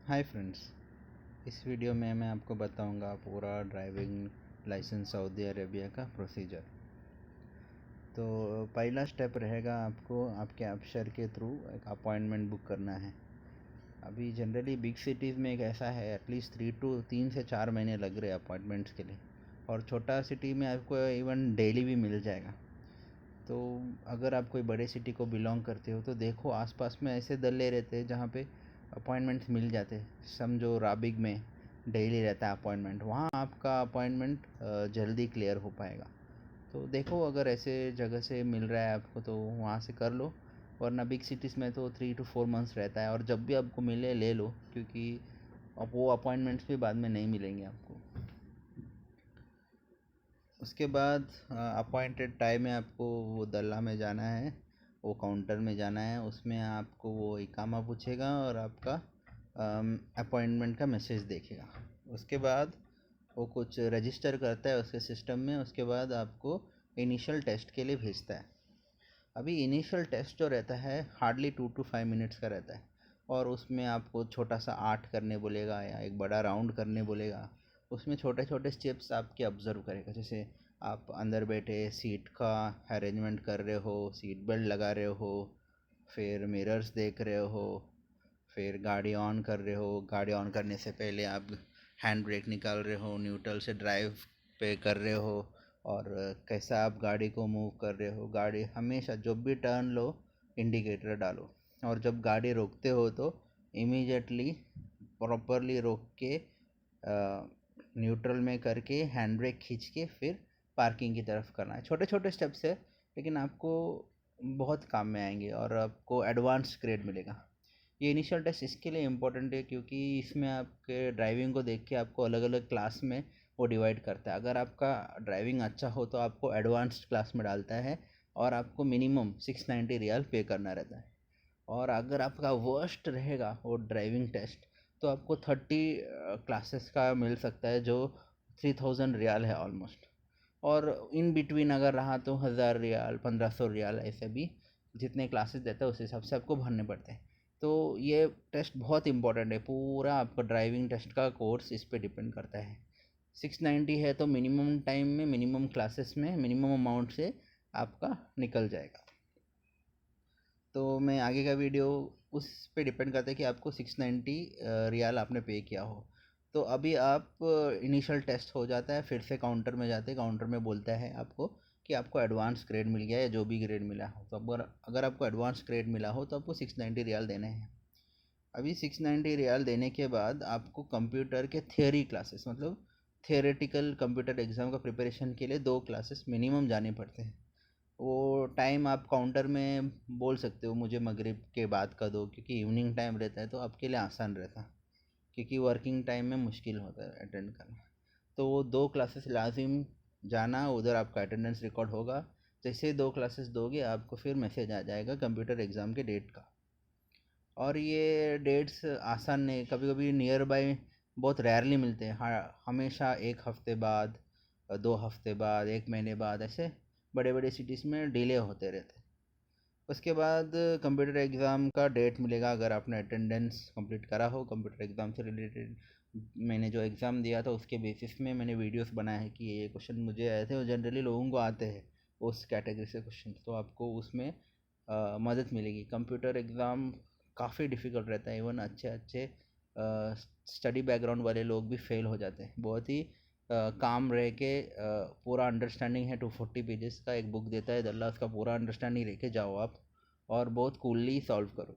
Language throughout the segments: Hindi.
Hi friends. इस वीडियो में मैं आपको बताऊंगा पूरा ड्राइविंग लाइसेंस सऊदी अरेबिया का प्रोसीजर। तो पहला स्टेप रहेगा, आपको आपके अफसर के थ्रू एक अपॉइंटमेंट बुक करना है। अभी जनरली बिग सिटीज़ में एक ऐसा है, एटलीस्ट 3 से 4 महीने लग रहे हैं अपॉइंटमेंट्स के लिए, और छोटा सिटी में आपको इवन डेली भी मिल जाएगा। तो अगर आप कोई बड़े सिटी को बिलोंग करते हो तो देखो, आसपास में ऐसे दल्ले रहते हैं जहाँ पे अपॉइंटमेंट्स मिल जाते हैं। समझो राबिग में डेली रहता है अपॉइंटमेंट, वहाँ आपका अपॉइंटमेंट जल्दी क्लियर हो पाएगा। तो देखो, अगर ऐसे जगह से मिल रहा है आपको तो वहाँ से कर लो, वरना बिग सिटीज़ में तो 3 to 4 मंथ्स रहता है, और जब भी आपको मिले ले लो, क्योंकि अब वो अपॉइंटमेंट्स भी बाद में नहीं मिलेंगे आपको। उसके बाद अपॉइंटेड टाइम में आपको वो दल्ला में जाना है, वो काउंटर में जाना है। उसमें आपको वो इकामा पूछेगा और आपका अपॉइंटमेंट का मैसेज देखेगा। उसके बाद वो कुछ रजिस्टर करता है उसके सिस्टम में। उसके बाद आपको इनिशियल टेस्ट के लिए भेजता है। अभी इनिशियल टेस्ट जो रहता है हार्डली 2 to 5 मिनट्स का रहता है, और उसमें आपको छोटा सा आर्ट करने बोलेगा या एक बड़ा राउंड करने बोलेगा। उसमें छोटे छोटे स्टेप्स आपके ऑब्जर्व करेगा, जैसे आप अंदर बैठे सीट का अरेंजमेंट कर रहे हो, सीट बेल्ट लगा रहे हो, फिर मिरर्स देख रहे हो, फिर गाड़ी ऑन कर रहे हो। गाड़ी ऑन करने से पहले आप हैंड ब्रेक निकाल रहे हो, न्यूट्रल से ड्राइव पे कर रहे हो, और कैसा आप गाड़ी को मूव कर रहे हो। गाड़ी हमेशा जब भी टर्न लो इंडिकेटर डालो, और जब गाड़ी रोकते हो तो इमीडिएटली प्रॉपरली रोक के न्यूट्रल में करके हैंड ब्रेक खींच के फिर पार्किंग की तरफ करना है। छोटे छोटे स्टेप्स है, लेकिन आपको बहुत काम में आएंगे और आपको एडवांस ग्रेड मिलेगा। ये इनिशियल टेस्ट इसके लिए इम्पोर्टेंट है क्योंकि इसमें आपके ड्राइविंग को देख के आपको अलग अलग क्लास में वो डिवाइड करता है। अगर आपका ड्राइविंग अच्छा हो तो आपको एडवांस्ड क्लास में डालता है, और आपको मिनिमम 690 रियाल पे करना रहता है। और अगर आपका वर्स्ट रहेगा वो ड्राइविंग टेस्ट, तो आपको 30 क्लासेस का मिल सकता है, जो 3000 रियाल है ऑलमोस्ट। और इन बिटवीन अगर रहा तो 1000 रियाल 1500 रियाल, ऐसे भी जितने क्लासेस देता है उस हिसाब से आपको भरने पड़ते हैं। तो ये टेस्ट बहुत इंपॉर्टेंट है। पूरा आपका ड्राइविंग टेस्ट का कोर्स इस पे डिपेंड करता है। 690 है तो मिनिमम टाइम में, मिनिमम क्लासेस में, मिनिमम अमाउंट से आपका निकल जाएगा। तो मैं आगे का वीडियो उस पे डिपेंड करता है कि आपको 690 रियाल आपने पे किया हो। तो अभी आप इनिशियल टेस्ट हो जाता है, फिर से काउंटर में जाते हैं। काउंटर में बोलता है आपको कि आपको एडवांस ग्रेड मिल गया है, या जो भी ग्रेड मिला हो। तो अगर अगर आपको एडवांस ग्रेड मिला हो तो आपको 690 रियाल देने हैं। अभी 690 रियाल देने के बाद आपको कंप्यूटर के थियोरी क्लासेस, मतलब थियोरेटिकल कंप्यूटर एग्ज़ाम का प्रिपरेशन के लिए 2 क्लासेस मिनिमम जाने पड़ते हैं। वो टाइम आप काउंटर में बोल सकते हो मुझे मगरिब के बाद का दो, क्योंकि इवनिंग टाइम रहता है तो आपके लिए आसान रहता है, क्योंकि वर्किंग टाइम में मुश्किल होता है अटेंड करना। तो वो 2 क्लासेस लाजिम जाना, उधर आपका अटेंडेंस रिकॉर्ड होगा। जैसे 2 क्लासेस दोगे आपको फिर मैसेज आ जाएगा कंप्यूटर एग्ज़ाम के डेट का। और ये डेट्स आसान नहीं, कभी कभी नियर बाय बहुत रेयरली मिलते हैं। हाँ, हमेशा 1 हफ्ते बाद, 2 हफ्ते बाद, 1 महीने बाद, ऐसे बड़े बड़े सिटीज़ में डिले होते रहते हैं। उसके बाद कंप्यूटर एग्ज़ाम का डेट मिलेगा, अगर आपने अटेंडेंस कंप्लीट करा हो कंप्यूटर एग्ज़ाम से रिलेटेड। मैंने जो एग्ज़ाम दिया था उसके बेसिस में मैंने वीडियोस बनाए हैं कि ये क्वेश्चन मुझे आए थे, और जनरली लोगों को आते हैं उस कैटेगरी से क्वेश्चन, तो आपको उसमें मदद मिलेगी। कंप्यूटर एग्ज़ाम काफ़ी डिफ़िकल्ट रहता है, इवन अच्छे अच्छे स्टडी बैकग्राउंड वाले लोग भी फेल हो जाते हैं। बहुत ही काम रह के पूरा अंडरस्टैंडिंग है, 240 पेजेस का एक बुक देता है दल्ला, उसका पूरा अंडरस्टैंडिंग लेके जाओ आप, और बहुत कूलली सॉल्व करो।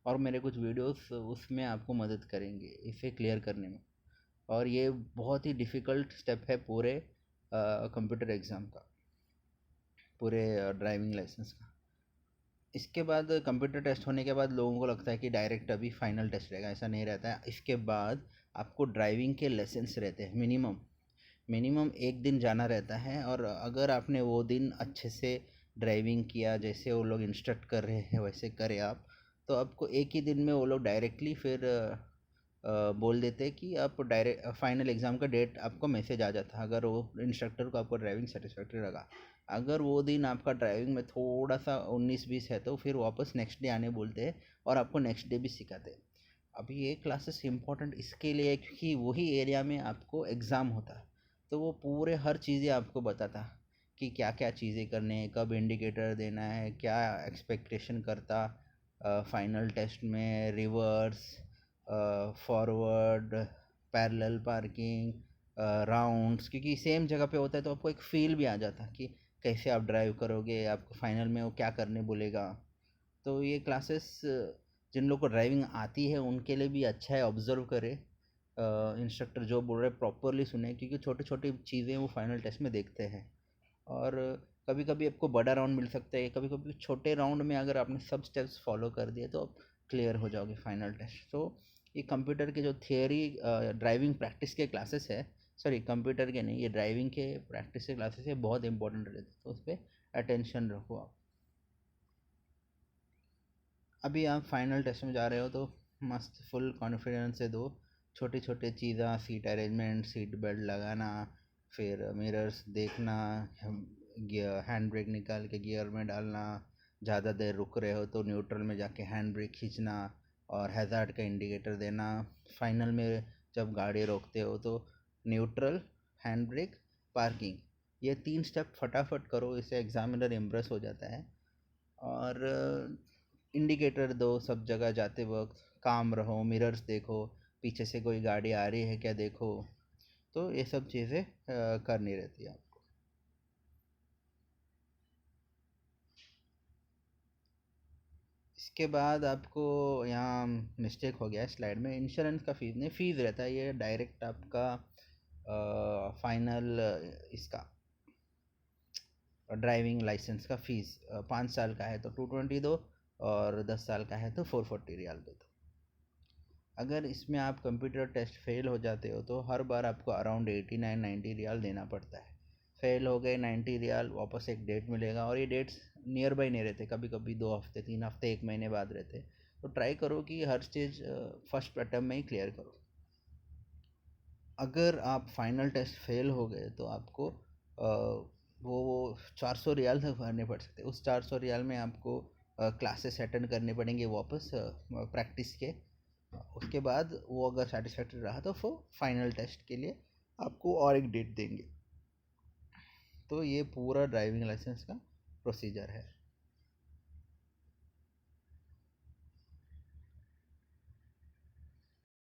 और मेरे कुछ वीडियोस उसमें आपको मदद करेंगे इसे क्लियर करने में। और ये बहुत ही डिफ़िकल्ट स्टेप है पूरे कंप्यूटर एग्ज़ाम का, पूरे ड्राइविंग लाइसेंस का। इसके बाद कंप्यूटर टेस्ट होने के बाद लोगों को लगता है कि डायरेक्ट अभी फाइनल टेस्ट रहेगा, ऐसा नहीं रहता है। इसके बाद आपको ड्राइविंग के लेसन्स रहते हैं, मिनिमम मिनिमम 1 दिन जाना रहता है। और अगर आपने वो दिन अच्छे से ड्राइविंग किया, जैसे वो लोग इंस्ट्रक्ट कर रहे हैं वैसे करें आप, तो आपको एक ही दिन में वो लोग डायरेक्टली फिर बोल देते हैं कि आप डायरेक्ट फाइनल एग्ज़ाम का डेट आपको मैसेज आ जाता है, अगर वो इंस्ट्रक्टर को आपको ड्राइविंग सेटिस्फैक्ट्री लगा। अगर वो दिन आपका ड्राइविंग में थोड़ा सा 19-20 है तो फिर वापस नेक्स्ट डे आने बोलते हैं, और आपको नेक्स्ट डे भी सिखाते हैं। अभी ये क्लासेस इम्पोर्टेंट इसके लिए है क्योंकि वही एरिया में आपको एग्ज़ाम होता, तो वो पूरे हर चीज़ें आपको बताता कि क्या क्या चीज़ें करने हैं, कब इंडिकेटर देना है, क्या एक्सपेक्टेशन करता फाइनल टेस्ट में, reverse, forward, parallel parking, rounds, क्योंकि सेम जगह पे होता है तो आपको एक फील भी आ जाता कि कैसे आप ड्राइव करोगे, आपको फाइनल में वो क्या करने बोलेगा। तो ये क्लासेस जिन लोग को ड्राइविंग आती है उनके लिए भी अच्छा है, ऑब्जर्व करे इंस्ट्रक्टर जो बोल रहे प्रॉपरली सुने, क्योंकि छोटी छोटी चीज़ें वो फाइनल टेस्ट में देखते हैं। और कभी कभी आपको बड़ा राउंड मिल सकता है, कभी कभी छोटे राउंड में अगर आपने सब स्टेप्स फॉलो कर दिए तो आप क्लियर हो जाओगे फाइनल टेस्ट। तो ये कंप्यूटर के जो थियोरी ड्राइविंग प्रैक्टिस के क्लासेस है, सॉरी कंप्यूटर के नहीं, ये ड्राइविंग के प्रैक्टिस के क्लासेस है, बहुत इंपॉर्टेंट रहते हैं, तो उस पर अटेंशन रखो आप। अभी आप फाइनल टेस्ट में जा रहे हो तो मस्त फुल कॉन्फिडेंस से दो। छोटी छोटी चीज़ें, सीट अरेंजमेंट, सीट बेल्ट लगाना, फिर मिरर्स देखना, गियर हैंड ब्रेक निकाल के गियर में डालना, ज़्यादा देर रुक रहे हो तो न्यूट्रल में जाके हैंड ब्रेक खींचना, और हैज़ार्ड का इंडिकेटर देना। फाइनल में जब गाड़ी रोकते हो तो न्यूट्रल, हैंड ब्रेक, पार्किंग, ये 3 स्टेप फटाफट करो, इससे एग्जामिनर इम्प्रेस हो जाता है। और इंडिकेटर दो सब जगह जाते वक्त, काम रहो, मिरर्स देखो, पीछे से कोई गाड़ी आ रही है क्या देखो। तो ये सब चीज़ें करनी रहती है आपको। इसके बाद आपको यहाँ मिस्टेक हो गया है स्लाइड में, इंश्योरेंस का फीस नहीं, फीस रहता है ये डायरेक्ट आपका फाइनल इसका ड्राइविंग लाइसेंस का फ़ीस। 5 साल का है तो 220 दो, और 10 साल का है तो 440 रियाल दे दो। अगर इसमें आप कंप्यूटर टेस्ट फेल हो जाते हो तो हर बार आपको अराउंड 89-90 रियाल देना पड़ता है। फेल हो गए 90 रियाल, वापस एक डेट मिलेगा, और ये डेट्स नियर बाई नहीं रहते, कभी कभी 2 हफ्ते, 3 हफ्ते, 1 महीने बाद रहते। तो ट्राई करो कि हर स्टेज फर्स्ट अटैम्प्ट में ही क्लियर करो। अगर आप फाइनल टेस्ट फेल हो गए तो आपको वो 400 रियाल तक भरने पड़ सकते। उस 400 रियाल में आपको क्लासेस अटेंड करने पड़ेंगे वापस प्रैक्टिस के। उसके बाद वो अगर सेटिस्फैक्ट्री रहा तो वो फाइनल टेस्ट के लिए आपको और एक डेट देंगे। तो ये पूरा ड्राइविंग लाइसेंस का प्रोसीजर है।